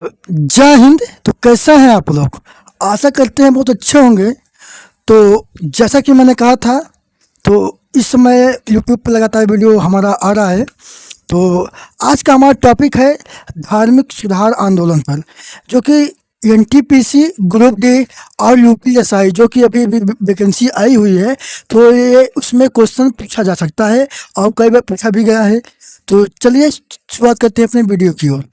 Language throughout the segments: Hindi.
जय हिंद। तो कैसे हैं आप लोग? आशा करते हैं बहुत अच्छे होंगे। तो जैसा कि मैंने कहा था, तो इस समय यूट्यूब पर लगातार वीडियो हमारा आ रहा है। तो आज का हमारा टॉपिक है धार्मिक सुधार आंदोलन पर, जो कि एनटीपीसी ग्रुप डी और यूपीएसआई जो कि अभी वैकेंसी आई हुई है, तो ये उसमें क्वेश्चन पूछा जा सकता है और कई बार पूछा भी गया है। तो चलिए शुरुआत करते हैं अपने वीडियो की ओर।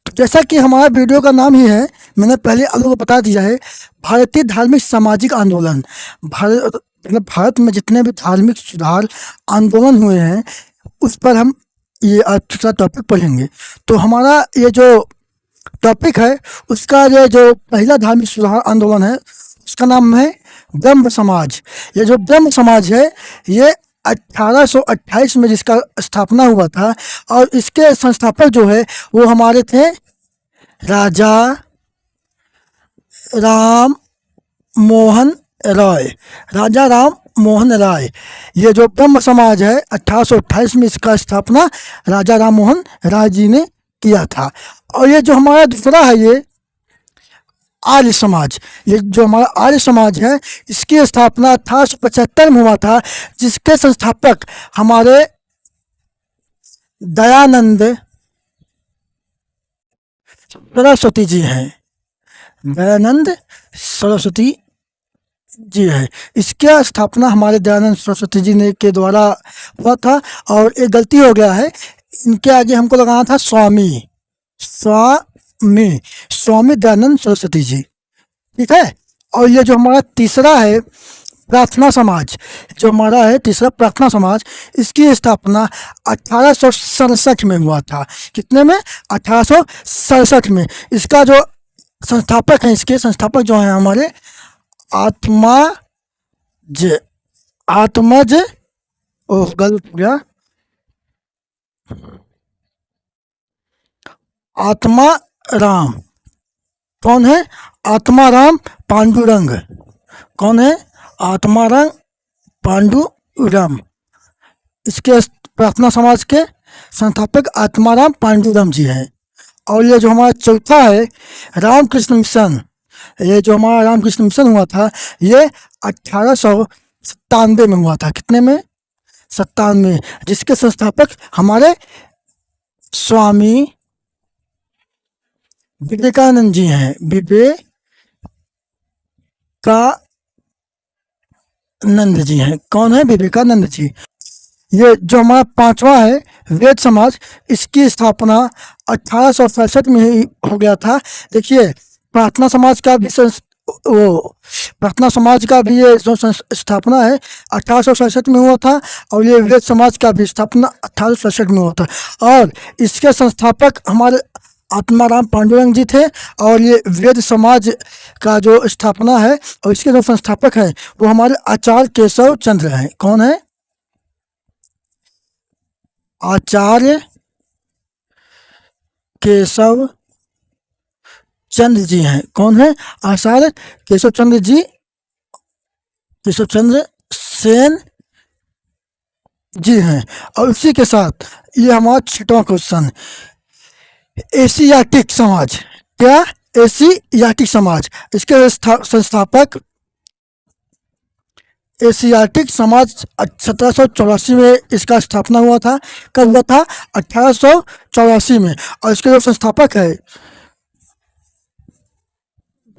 तो जैसा कि हमारा वीडियो का नाम ही है, मैंने पहले आप लोगों को बता दिया है, भारतीय धार्मिक सामाजिक आंदोलन। भारत में जितने भी धार्मिक सुधार आंदोलन हुए हैं, उस पर हम ये आज टॉपिक पढ़ेंगे। तो हमारा ये जो टॉपिक है, उसका ये जो पहला धार्मिक सुधार आंदोलन है, उसका नाम है ब्रह्म समाज। ये जो ब्रह्म समाज है, ये 1828 में जिसका स्थापना हुआ था, और इसके संस्थापक जो है वो हमारे थे राजा राम मोहन राय। राजा राम मोहन राय। ये जो ब्रह्म समाज है, 1828 में इसका स्थापना राजा राम मोहन राय जी ने किया था। और ये जो हमारा दूसरा है, ये आर्य समाज। ये जो हमारा आर्य समाज है, इसकी स्थापना 1875 में हुआ था, जिसके संस्थापक हमारे दयानंद सरस्वती जी हैं। दयानंद सरस्वती जी है। इसका स्थापना हमारे दयानंद सरस्वती जी ने के द्वारा हुआ था। और एक गलती हो गया है, इनके आगे हमको लगाना था स्वामी। स्वामी स्वामी दयानंद सरस्वती जी, ठीक है। और ये जो हमारा तीसरा है प्रार्थना समाज, जो हमारा है तीसरा प्रार्थना समाज, इसकी स्थापना 1867 में हुआ था। कितने में? 1867 में। इसका जो संस्थापक हैं, इसके संस्थापक जो हैं हमारे आत्माज आत्मज ओह गलत हो गया, आत्मा राम। कौन है? आत्माराम पांडुरंग। कौन है? आत्माराम पांडुरंग। इसके प्रार्थना समाज के संस्थापक आत्माराम पांडुरंग जी हैं। और ये जो हमारा चौथा है रामकृष्ण मिशन, ये जो हमारा रामकृष्ण मिशन हुआ था, ये 1897 में हुआ था। कितने में? 97। जिसके संस्थापक हमारे स्वामी विवेकानंद जी हैं। विवेकानंद जी हैं। कौन है? विवेकानंद जी। ये जो हमारा पांचवा है वेद समाज, इसकी स्थापना 1867 में ही हो गया था। देखिए, प्रार्थना समाज का भी वो प्रार्थना समाज का भी ये जो स्थापना है 1867 में हुआ था, और ये वेद समाज का भी स्थापना 1867 में हुआ था। और इसके संस्थापक हमारे आत्माराम पांडुरंग जी थे। और ये वेद समाज का जो स्थापना है और इसके जो संस्थापक हैं, वो हमारे आचार्य केशव चंद्र हैं। कौन है? आचार्य केशव चंद्र जी हैं। कौन है? आचार्य केशव चंद्र जी, केशव चंद्र सेन जी हैं। और इसी के साथ ये हमारा छठवां क्वेश्चन, एशियाटिक समाज। क्या? एशियाटिक समाज। इसके संस्थापक एशियाटिक समाज 1784 में इसका स्थापना हुआ था। कब हुआ था? 1884 में। और इसके जो संस्थापक है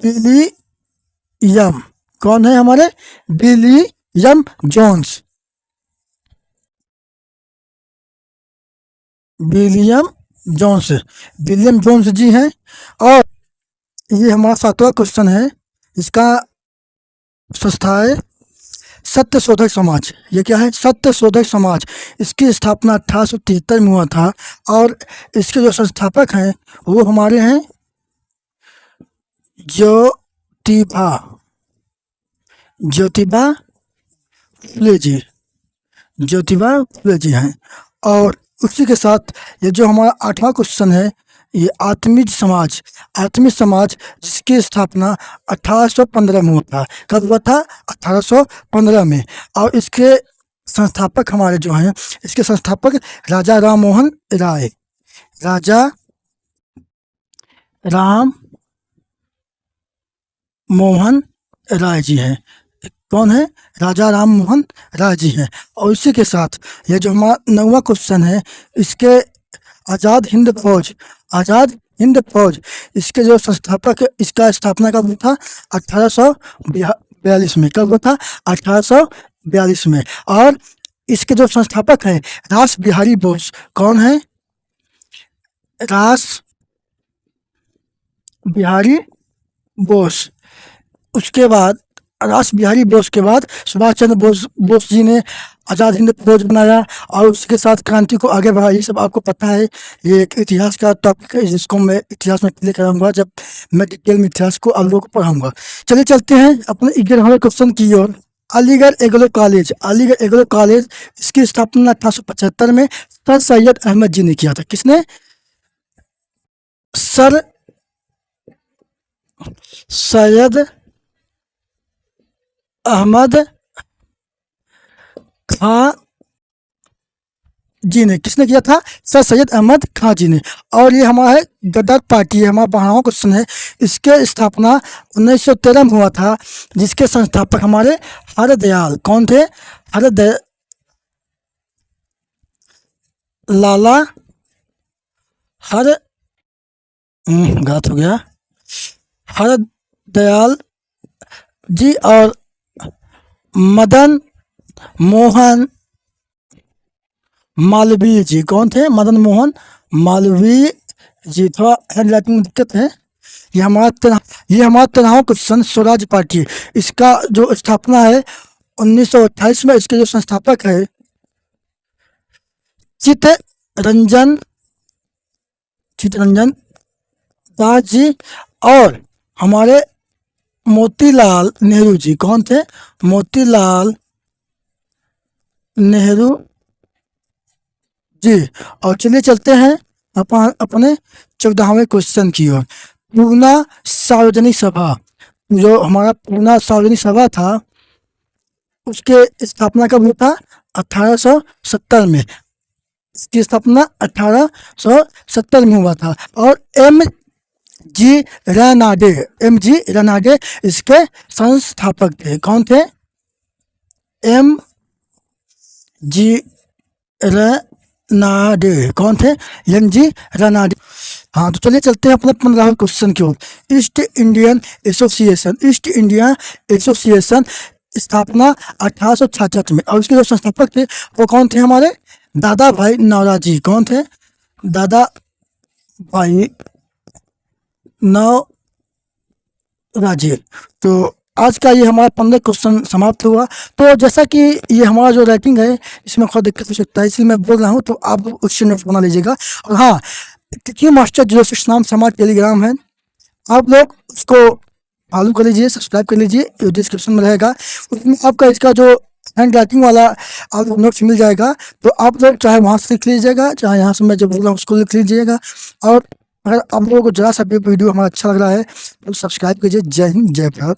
विलियम। कौन है हमारे? William Jones. William Jones. William Jones ji हैं। और ये हमारा सातवां क्वेश्चन है, इसका संस्था है सत्य शोधक समाज। ये क्या है? सत्य शोधक समाज। इसकी स्थापना 1873 में हुआ था। और इसके जो संस्थापक हैं वो हमारे हैं ज्योतिबा ज्योतिबा फुले जी। ज्योतिबा फुले जी हैं। और उसी के साथ ये जो हमारा आठवां क्वेश्चन है, ये आत्मीज समाज। आत्मीज समाज, जिसकी स्थापना 1815 में हुआ था। कब हुआ था? 1815 में। और इसके संस्थापक हमारे जो हैं, इसके संस्थापक राजा राम मोहन राय। राजा राम मोहन राय जी हैं। कौन है? राजा राम मोहन राय जी हैं। और इसी के साथ ये जो हमारा 9वां क्वेश्चन है, इसके आज़ाद हिंद फौज इसके जो संस्थापक, इसका स्थापना कब हुआ था? 1842 में। कब हुआ था? 1842 में। और इसके जो संस्थापक हैं रास बिहारी बोस। कौन है? रास बिहारी बोस। उसके बाद रास बिहारी बोस के बाद सुभाष चंद्र बोस जी ने आज़ाद हिंद फौज बनाया और उसके साथ क्रांति को आगे बढ़ाया। ये सब आपको पता है। ये एक इतिहास का टॉपिक है जिसको मैं इतिहास में क्लियर कराऊंगा जब मैं डिटेल में इतिहास को आप लोगों को पढ़ाऊंगा। चलिए चलते हैं अपने 11वें क्वेश्चन की ओर। अलीगढ़ एग्रो कॉलेज इसकी स्थापना 1875 में सर सैयद अहमद जी ने किया था। किसने? सर सैयद अहमद खां जी ने। किसने किया था? सर सैयद अहमद खां जी ने। और ये हमारा है गदर पार्टी है, हमारा 12वां क्वेश्चन है। इसके स्थापना 1913 में हुआ था, जिसके संस्थापक हमारे हरदयाल। कौन थे? लाला गलत हो गया। हरदयाल जी और मदन मोहन मालवीय जी। कौन थे? मदन मोहन मालवीय जी। थोड़ा हैंड राइटिंग में दिक्कत है। ये हमारा 13वां क्वेश्चन स्वराज पार्टी, इसका जो स्थापना है 1928 में। इसके जो संस्थापक है चित्तरंजन दास जी और हमारे मोतीलाल नेहरू जी। कौन थे? मोतीलाल नेहरू जी। और चलिए चलते हैं अपने 14वें क्वेश्चन की ओर। पूना सार्वजनिक सभा, जो हमारा पूना सार्वजनिक सभा था, उसके स्थापना कब हुआ था? 1870 में। इसकी स्थापना 1870 में हुआ था। और एम जी रनाडे इसके संस्थापक थे। कौन थे? M G Ranade. कौन थे? M G Ranade. हाँ, तो चलिए चलते हैं अपने 15वें क्वेश्चन की ओर। ईस्ट इंडिया एसोसिएशन स्थापना 1866 में। और इसके जो संस्थापक थे वो कौन थे? हमारे दादा भाई नौरोजी। कौन थे? दादा भाई नौरोजी। तो आज का ये हमारा 15 क्वेश्चन समाप्त हुआ। तो जैसा कि ये हमारा जो राइटिंग है इसमें थोड़ा दिक्कत हो सकता है, इसलिए मैं बोल रहा हूँ, तो आप उससे नोट बना लीजिएगा। और हाँ, क्यों मास्टर 06 नाम से हमारा टेलीग्राम है, आप लोग उसको फॉलो कर लीजिए, सब्सक्राइब कर लीजिए, ये डिस्क्रिप्शन में रहेगा। उसमें आपका इसका जो हैंड राइटिंग वाला आप नोट्स मिल जाएगा। तो आप लोग चाहे वहाँ से लिख लीजिएगा, चाहे यहाँ से मैं जो बोल रहा हूँ उसको लिख लीजिएगा। और अगर आप लोगों को जरा सा भी वीडियो हमारा अच्छा लग रहा है तो सब्सक्राइब कीजिए। जय हिंद, जय भारत।